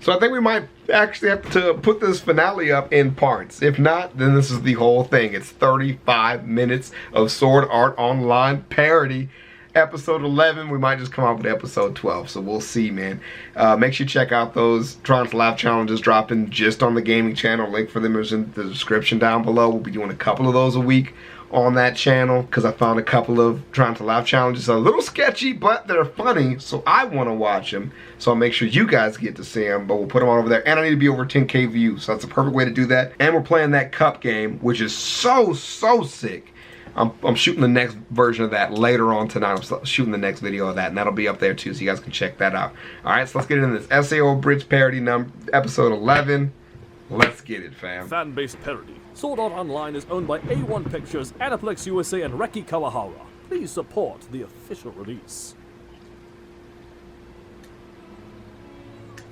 So I think we might actually have to put this finale up in parts. If not, then this is the whole thing. It's 35 minutes of Sword Art Online parody. Episode 11, we might just come out with episode 12, so we'll see, man. Make sure you check out those Trying to Laugh challenges dropping just on the gaming channel. Link for them is in the description down below. We'll be doing a couple of those a week on that channel, because I found a couple of Trying to Laugh challenges a little sketchy, but they're funny, so I want to watch them. So I'll make sure you guys get to see them, but we'll put them on over there. And I need to be over 10K views, so that's a perfect way to do that. And we're playing that cup game, which is so sick. I'm shooting the next version of that later on tonight. I'm shooting the next video of that, and that'll be up there too, so you guys can check that out. Alright, so let's get into this SAO Abridged parody episode 11. Let's get it, fam. Fan-based parody. Sword Art Online is owned by A1 Pictures, Aniplex USA, and Reki Kawahara. Please support the official release.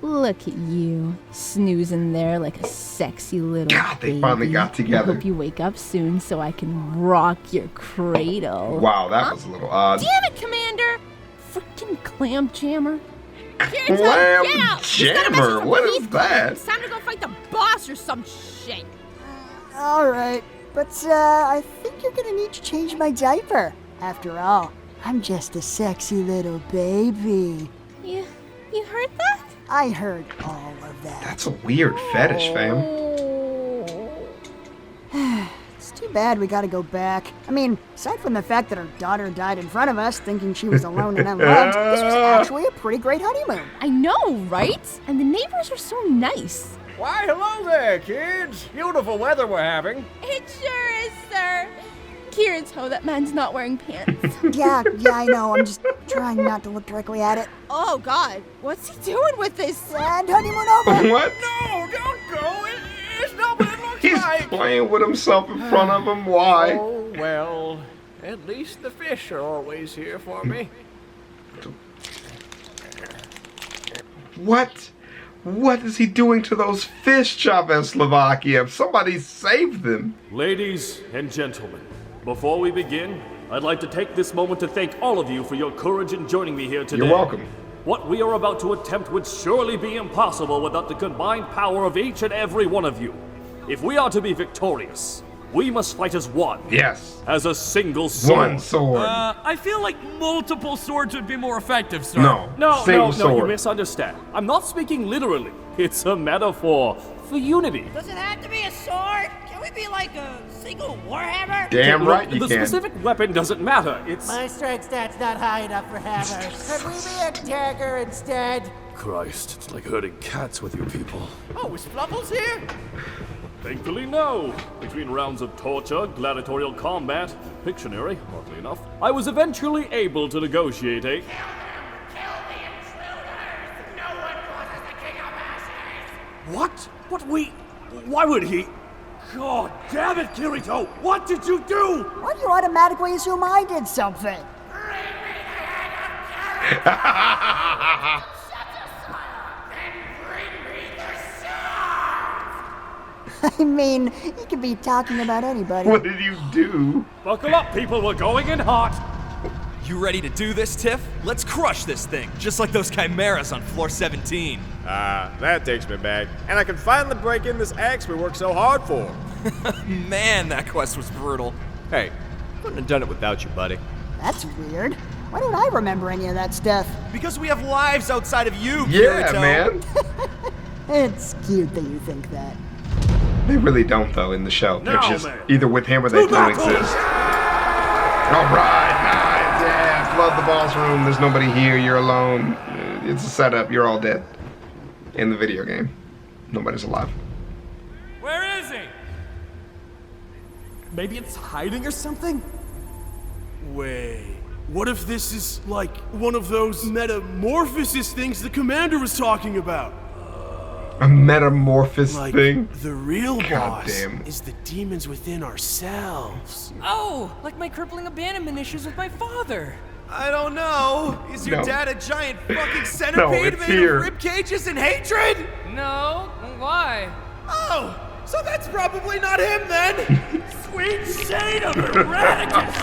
Look at you, snoozing there like a sexy little God, they baby. finally got together. I hope you wake up soon so I can rock your cradle. Wow, that was a little odd. Damn it, Commander! Freaking clam jammer. Clam jammer? What is that? It's time to go fight the boss or some shit. Alright, but I think you're gonna need to change my diaper. After all, I'm just a sexy little baby. You heard that? I heard all of that. That's a weird fetish, fam. It's too bad we gotta go back. I mean, aside from the fact that our daughter died in front of us, thinking she was alone and unloved, this was actually a pretty great honeymoon. I know, right? And the neighbors are so nice. Why, hello there, kids. Beautiful weather we're having. It sure is, sir. Kirito, that man's not wearing pants. Yeah, I know. I'm just trying not to look directly at it. Oh, God. What's he doing with this? And honeymoon over. What? No, don't go. It's not what it looks He's like. playing with himself in front of him. Why? Oh, well, at least the fish are always here for me. What? What is he doing to those fish, ChavezzSlovakia? Somebody save them. Ladies and gentlemen, before we begin, I'd like to take this moment to thank all of you for your courage in joining me here today. You're welcome. What we are about to attempt would surely be impossible without the combined power of each and every one of you. If we are to be victorious, we must fight as one. Yes. As a single sword. One sword. I feel like multiple swords would be more effective, sir. No. No, you sword. misunderstand. I'm not speaking literally. It's a metaphor for unity. Does it have to be a sword? Can we be like a single warhammer? Damn right you The can. specific weapon doesn't matter. It's... My strength stat's not high enough for hammers. Could we be a dagger instead? Christ, it's like herding cats with you people. Oh, is Fluffles here? Thankfully, no. Between rounds of torture, gladiatorial combat, Pictionary, oddly enough, I was eventually able to negotiate a... What? Why would he? God damn it, Kirito! What did you do? Why do you automatically assume I did something? I mean, you could be talking about anybody. What did you do? Buckle up, people, we're going in hot! You ready to do this, Tiff? Let's crush this thing, just like those chimeras on floor 17. That takes me back. And I can finally break in this axe we worked so hard for. Man, that quest was brutal. Hey, couldn't have done it without you, buddy. That's weird. Why don't I remember any of that stuff? Because we have lives outside of you, Yeah, Kirito. man. It's cute that you think that. They really don't, though, in the show. They're No, just man. either with him or they don't exist. Alright, nice, yeah. Flood the boss room. There's nobody here. You're alone. It's a setup. You're all dead. In the video game. Nobody's alive. Where is he? Maybe it's hiding or something? Wait, what if this is like one of those metamorphosis things the commander was talking about? A metamorphosis Like, thing? the real boss Goddamn. is the demons within ourselves. Oh, like my crippling abandonment issues with my father. I don't know. Is your No. dad a giant fucking centipede it's made here. of rib cages and hatred? No, why? Oh, so that's probably not him then. Sweet shade of Erraticus!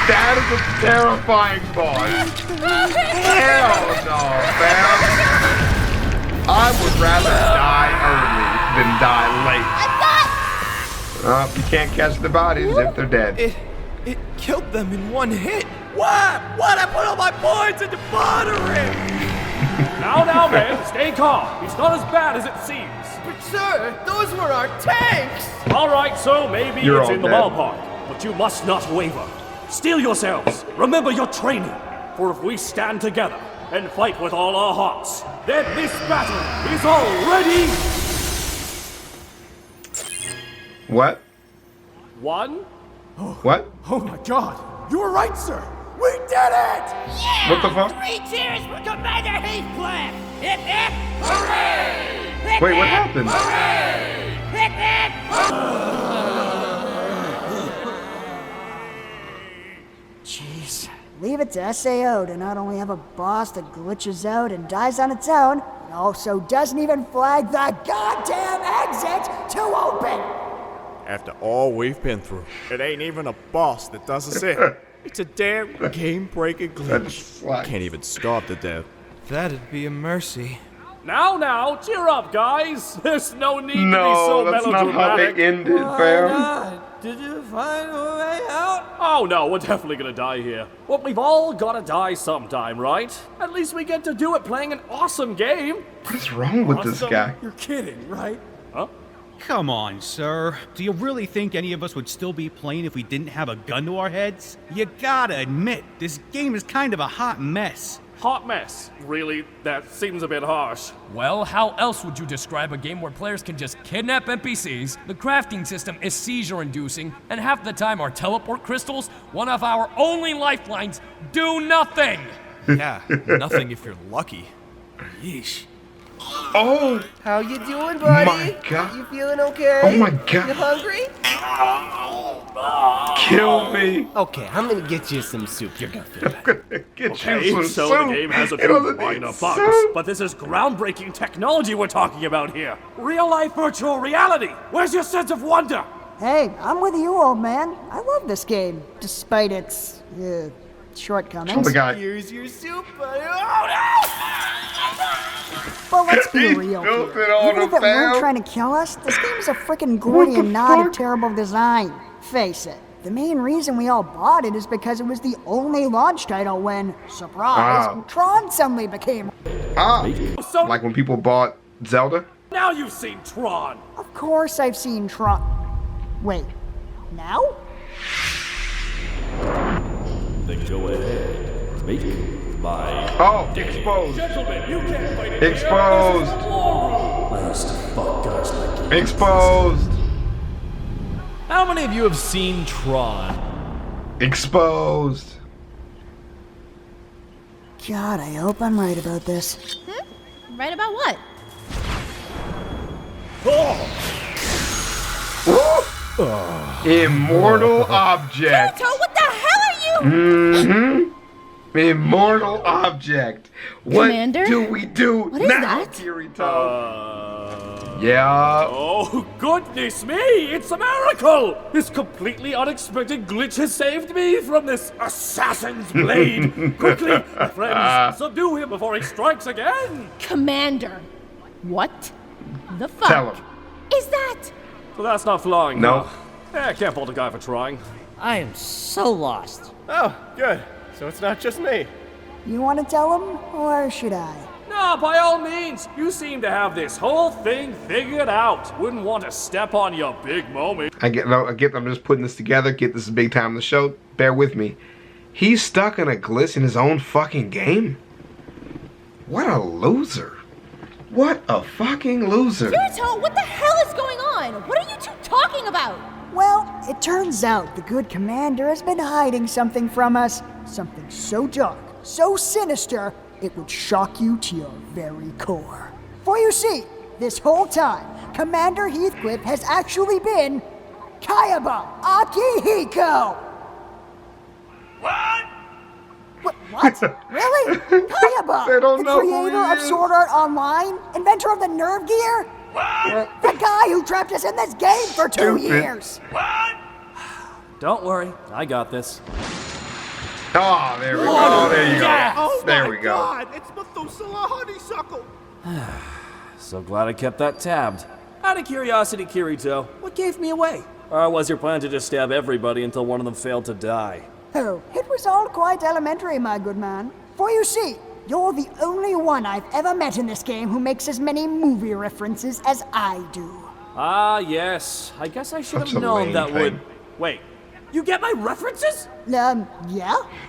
That is a terrifying boss. Hell no, fam. I I would rather die early than die late. You can't catch the bodies if they're dead. It killed them in one hit. What? What? I put all my points into bartering. Now, man, stay calm. It's not as bad as it seems. But sir, those were our tanks! All right, so maybe You're it's all in the dead. ballpark, but you must not waver. Steel yourselves. Remember your training. For if we stand together and fight with all our hearts, then this battle is already What? won. What? Oh my god! You were right, sir! We did it! What the fuck? 3 cheers for Commander Heathcliff! Hip hip! Hooray! Wait, what happened? Hip hip! Jeez. Leave it to SAO to not only have a boss that glitches out and dies on its own, but also doesn't even flag the goddamn exit to open! After all we've been through, it ain't even a boss that does us in. It's a damn game-breaking glitch. Can't even starve to death. That'd be a mercy. Now, cheer up, guys. There's no need to be No, so that's not how melodramatic. they ended, fam. Did you find a way out? Oh no, we're definitely gonna die here. Well, we've all gotta die sometime, right? At least we get to do it playing an awesome game. What is wrong with this guy? You're kidding, right? Huh? Come on, sir. Do you really think any of us would still be playing if we didn't have a gun to our heads? You gotta admit, this game is kind of a hot mess. Hot mess. Really? That seems a bit harsh. Well, how else would you describe a game where players can just kidnap NPCs, the crafting system is seizure-inducing, and half the time our teleport crystals, one of our only lifelines, do nothing? Yeah, nothing if you're lucky. Yeesh. Oh! How you doing, buddy? My God. You feeling okay? Oh my God. You hungry? Kill me! Okay, I'm gonna get you some soup. You're gonna feel better. Get Okay, you some so soup. the game has a It few doesn't minor need bugs, soup. but this is groundbreaking technology we're talking about here. Real-life virtual reality. Where's your sense of wonder? Hey, I'm with you, old man. I love this game, despite its shortcomings. Kill the guy. Here's your soup, buddy. Oh no! But let's be He real spilled here. it on Even him, if it weren't fam. trying to kill us, this game is a freaking Gordian knot of terrible design. Face it. The main reason we all bought it is because it was the only launch title when, surprise, Ah. Tron suddenly became. So Like when people bought Zelda? now you've seen Tron. Of course I've seen Tron. Wait, now? Then go ahead. Make my Oh, exposed. gentlemen. You can't fight it. Exposed. Fuck guys like you. Exposed. How many of you have seen Tron? Exposed. God, I hope I'm right about this. Right about what? Immortal object. Naruto, what the hell are you? Immortal object. What Commander? do we do What is now, that? Kirito? Yeah. Oh, goodness me! It's a miracle! This completely unexpected glitch has saved me from this assassin's blade! Quickly, my friends, subdue him before he strikes again! Commander. What the fuck Tell him. is that? So that's not flying, No. huh? Yeah, I can't fault a guy for trying. I am so lost. Oh, good. So it's not just me. You want to tell him, or should I? No, by all means! You seem to have this whole thing figured out. Wouldn't want to step on your big moment. I get. I'm just putting this together. Get this big time in the show. Bear with me. He's stuck in a glitch in his own fucking game. What a loser. What a fucking loser. Naruto, what the hell is going on? What are you two talking about? Well, it turns out the good commander has been hiding something from us. Something so dark, so sinister, it would shock you to your very core. For you see, this whole time, Commander Heathcliff has actually been Kayaba Akihiko! What? What? Really? Kayaba, They don't the know who creator he of is. Sword Art Online, inventor of the nerve gear? The guy who trapped us in this game for 2 Stupid. years! Don't worry, I got this. Oh, there we go. There you go. Oh There my we go. God! It's Methuselah Honeysuckle. So glad I kept that tabbed. Out of curiosity, Kirito, what gave me away? Or was your plan to just stab everybody until one of them failed to die? Oh, it was all quite elementary, my good man. For you see, you're the only one I've ever met in this game who makes as many movie references as I do. Ah, yes. I guess I should have known that would... Wait, you get my references? Yeah?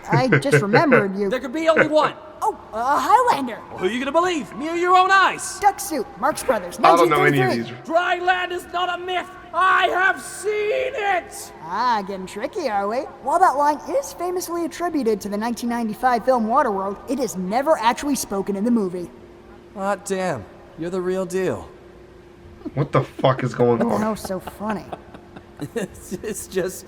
I just remembered you. There could be only one. Oh, Highlander. Well, who are you gonna believe? Me or your own eyes? Duck Soup, Marx Brothers, I don't know any 1933. of these. Dry land is not a myth. I have seen it! Ah, getting tricky, are we? While that line is famously attributed to the 1995 film Waterworld, it is never actually spoken in the movie. Ah, damn. You're the real deal. What the fuck is going What the on? hell's so funny? It's just...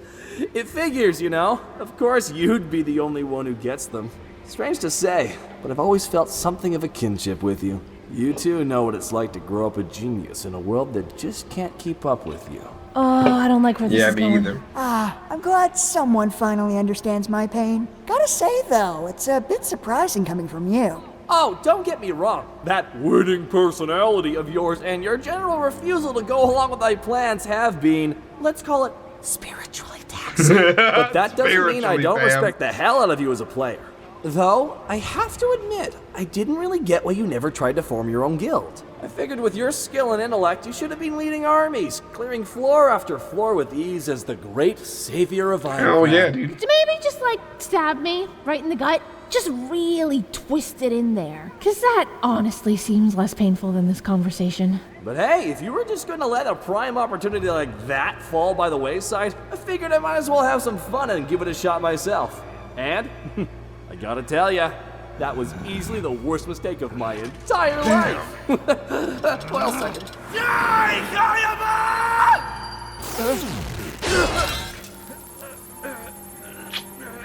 It figures, you know? Of course you'd be the only one who gets them. Strange to say, but I've always felt something of a kinship with you. You too know what it's like to grow up a genius in a world that just can't keep up with you. Oh, I don't like where this is going. Yeah, me either. Ah, I'm glad someone finally understands my pain. Gotta say, though, it's a bit surprising coming from you. Oh, don't get me wrong. That winning personality of yours and your general refusal to go along with my plans have been, let's call it, spiritually taxing. But that doesn't mean I don't respect the hell out of you as a player. Though, I have to admit, I didn't really get why you never tried to form your own guild. I figured with your skill and intellect, you should have been leading armies, clearing floor after floor with ease as the great savior of Iron. Oh yeah, dude. Maybe just like stab me right in the gut. Just really twist it in there. Cause that honestly seems less painful than this conversation. But hey, if you were just gonna let a prime opportunity like that fall by the wayside, I figured I might as well have some fun and give it a shot myself. And... I gotta tell ya, that was easily the worst mistake of my entire life. 12 seconds.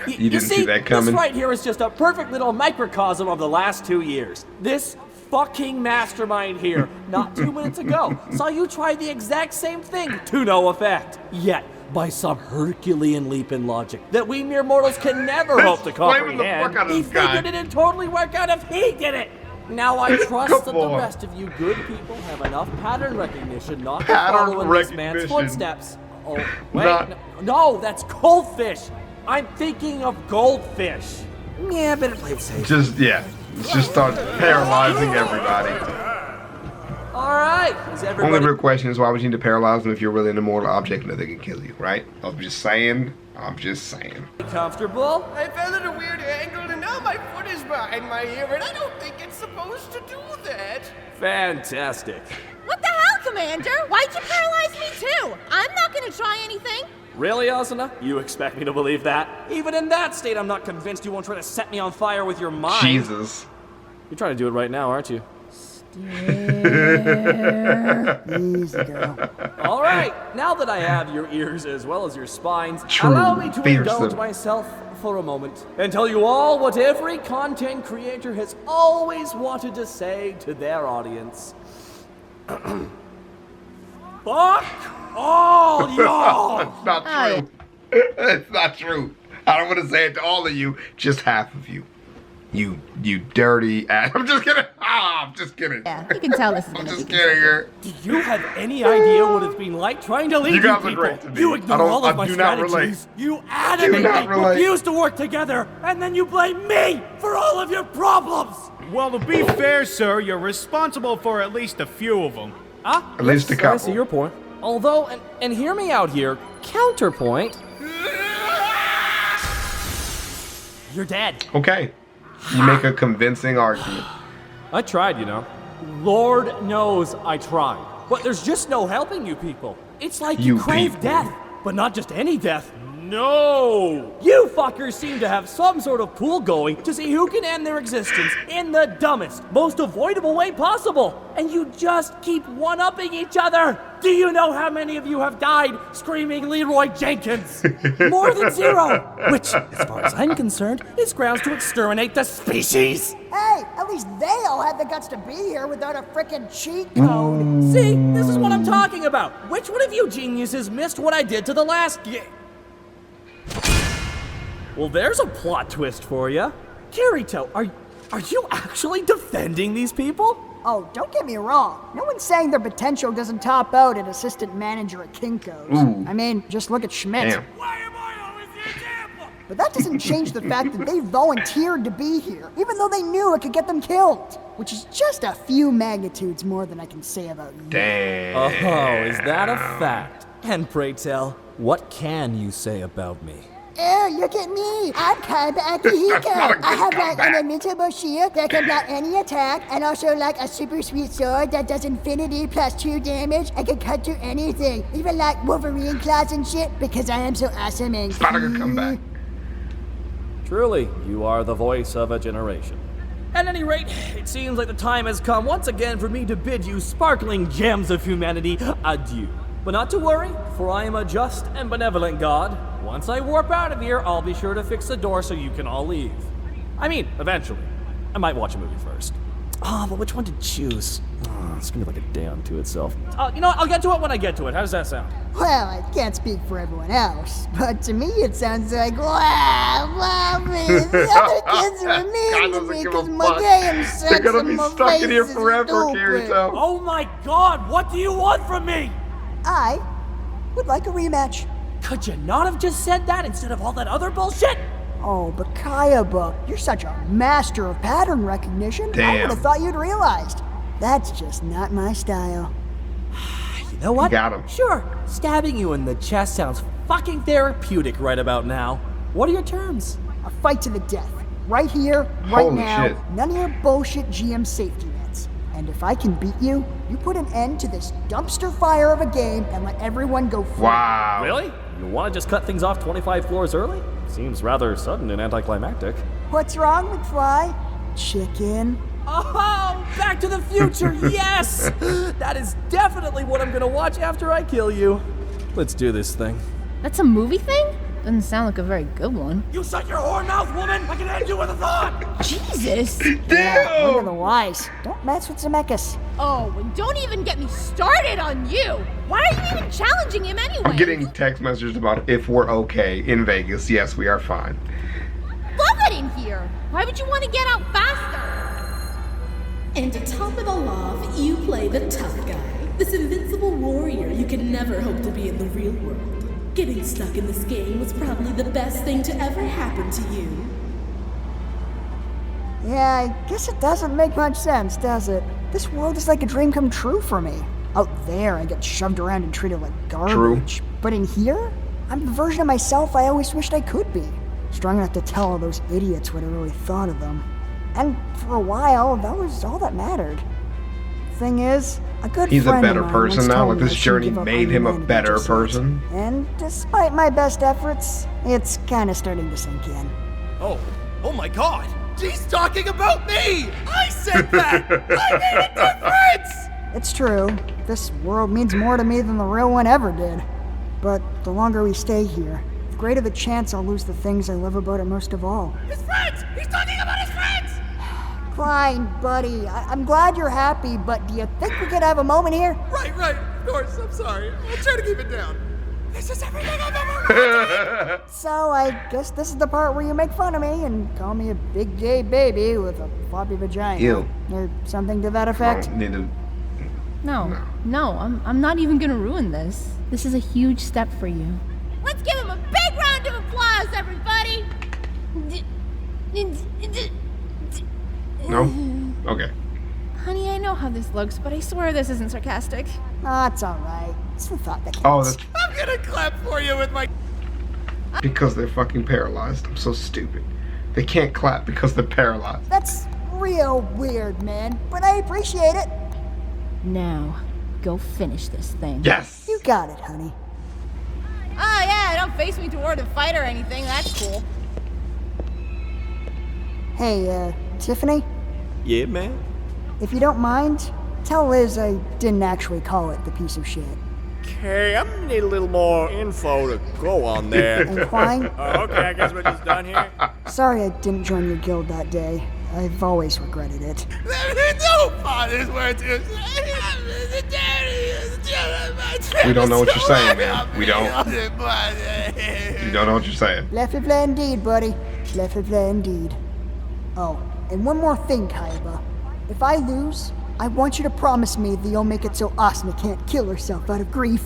You didn't see that coming? This right here is just a perfect little microcosm of the last 2 years. This fucking mastermind here, not 2 minutes ago, saw you try the exact same thing to no effect. Yet, by some Herculean leap in logic that we mere mortals can never hope to comprehend, he figured it'd totally work out if he did it. Now I trust that the rest of you good people have enough pattern recognition not to follow in this man's footsteps. Oh, wait, no, that's goldfish. I'm thinking of goldfish. Yeah, better play it safe. Just start paralyzing everybody. Alright, is everybody... Only real question is why would you need to paralyze them if you're really an immortal object and nothing can kill you, right? I'm just saying. Comfortable? I fell at a weird angle and now my foot is behind my ear and I don't think it's supposed to do that. Fantastic. What the hell, Commander? Why'd you paralyze me too? I'm not gonna try anything. Really, Asuna? You expect me to believe that? Even in that state, I'm not convinced you won't try to set me on fire with your mind. Jesus. You're trying to do it right now, aren't you? Easy, girl. All right, now that I have your ears as well as your spines, allow me to indulge myself for a moment and tell you all what every content creator has always wanted to say to their audience. Fuck all y'all! It's not true. It's not true. I don't want to say it to all of you, just half of you. You dirty ass. I'm just kidding. I'm just kidding. Yeah, you can tell this is I'm just kidding her. Do you have any idea what it's been like trying to lead you guys are people? great to me. You ignore all of my do not relate. strategies. You adamantly refuse to work together, and then you blame me for all of your problems. Well, to be fair, sir, you're responsible for at least a few of them. At least a couple. I see your point. Although, and hear me out here, counterpoint. You're dead. Okay. You make a convincing argument. I tried, you know. Lord knows I tried. But there's just no helping you people. It's like you crave death, but not just any death. No! You fuckers seem to have some sort of pool going to see who can end their existence in the dumbest, most avoidable way possible. And you just keep one-upping each other. Do you know how many of you have died screaming Leroy Jenkins? More than 0, which, as far as I'm concerned, is grounds to exterminate the species. Hey, at least they all had the guts to be here without a frickin' cheat code. See, this is what I'm talking about. Which one of you geniuses missed what I did to the last game? Well, there's a plot twist for you. Kirito, are you actually defending these people? Oh, don't get me wrong. No one's saying their potential doesn't top out at assistant manager at Kinko's. Ooh. I mean, just look at Schmidt. Damn. But that doesn't change the fact that they volunteered to be here, even though they knew it could get them killed. Which is just a few magnitudes more than I can say about you. Damn. Oh, is that a fact? And pray tell, what can you say about me? Oh, look at me. I'm Kaiba Akihiko. I have like an invincible shield that can block any attack, and also like a super sweet sword that does infinity plus 2 damage and can cut through anything, even like Wolverine claws and shit, because I am so awesome and Gotta come back. Truly, you are the voice of a generation. At any rate, it seems like the time has come once again for me to bid you sparkling gems of humanity adieu. But not to worry, for I am a just and benevolent god. Once I warp out of here, I'll be sure to fix the door so you can all leave. I mean, eventually. I might watch a movie first. But which one to choose? It's gonna be like a day unto itself. You know what? I'll get to it when I get to it. How does that sound? Well, I can't speak for everyone else, but to me it sounds like, wow, man, the other kids are mean to me because my game sucks. They're gonna and be my stuck face in here is forever, stupid. Kirito. Oh my god, what do you want from me? I would like a rematch. Could you not have just said that instead of all that other bullshit? Oh, but Kayaba, you're such a master of pattern recognition. I Damn. would have thought you'd realized. That's just not my style. You know what? You got him. Sure, stabbing you in the chest sounds fucking therapeutic right about now. What are your terms? A fight to the death. Right here, right Holy now. shit. None of your bullshit GM safety nets. And if I can beat you, you put an end to this dumpster fire of a game and let everyone go free. Wow. Really? You want to just cut things off 25 floors early? Seems rather sudden and anticlimactic. What's wrong, McFly? Chicken? Oh, Back to the Future, yes! That is definitely what I'm gonna watch after I kill you. Let's do this thing. That's a movie thing? Doesn't sound like a very good one. You shut your whore mouth, woman! I can end you with a thought! Jesus! Yeah, look at the wise. Don't mess with Zemeckis. Oh, and don't even get me started on you! Why are you even challenging him anyway? I'm getting text messages about if we're okay in Vegas. Yes, we are fine. Love it in here! Why would you want to get out faster? And to top it all off, you play the tough guy. This invincible warrior you could never hope to be in the real world. Getting stuck in this game was probably the best thing to ever happen to you. Yeah, I guess it doesn't make much sense, does it? This world is like a dream come true for me. Out there, I get shoved around and treated like garbage. True. But in here, I'm the version of myself I always wished I could be. Strong enough to tell all those idiots what I really thought of them. And for a while, that was all that mattered. Thing is, a good He's a friend better of mine person once now. told Like me this I shouldn't journey give up made on him a humanity better just yet. person. And despite my best efforts, it's kind of starting to sink in. Oh my god! She's talking about me! I said that! I made a difference! It's true. This world means more to me than the real one ever did. But the longer we stay here, the greater the chance I'll lose the things I love about it most of all. His friends! He's talking about his friends! Fine, buddy. I'm glad you're happy, but do you think we could have a moment here? Right, of course, I'm sorry. I'll try to keep it down. This is everything I've ever wanted! So I guess this is the part where you make fun of me and call me a big gay baby with a floppy vagina. Ew. Or something to that effect. No, I'm not even gonna ruin this. This is a huge step for you. Let's give him a big round of applause, everybody! No? Okay. Honey, I know how this looks, but I swear this isn't sarcastic. It's alright. It's the thought that Oh, counts. that's I'm gonna clap for you with my... because they're fucking paralyzed. I'm so stupid. They can't clap because they're paralyzed. That's real weird, man, but I appreciate it. Now, go finish this thing. Yes! You got it, honey. Oh yeah, don't face me toward a fight or anything. That's cool. Hey, Tiffany? Yeah, man? If you don't mind, tell Liz I didn't actually call it the piece of shit. Okay, I'm gonna need a little more info to go on there. And Klein? Okay, I guess we're just done here. Sorry I didn't join your guild that day. I've always regretted it. No part is worth to We don't know what you're saying, man. We don't. You don't know what you're saying. Left play indeed, buddy. Left play indeed. Oh, and one more thing, Kaiba. If I lose, I want you to promise me that you'll make it so Asuna can't kill herself out of grief.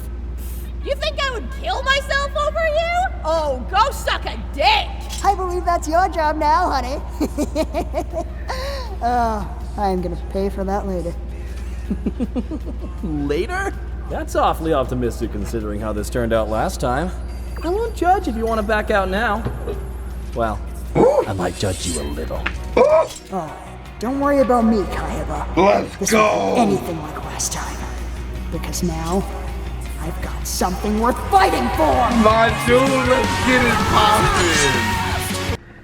You think I would kill myself over you? Oh, go suck a dick! I believe that's your job now, honey. I'm gonna pay for that later. Later? That's awfully optimistic considering how this turned out last time. I won't judge if you want to back out now. Well, I might judge you a little. Oh, don't worry about me, Kayaba. Let's go! Won't be anything like last time. Because now, I've got something worth fighting for! My dude, let's get it poppin'!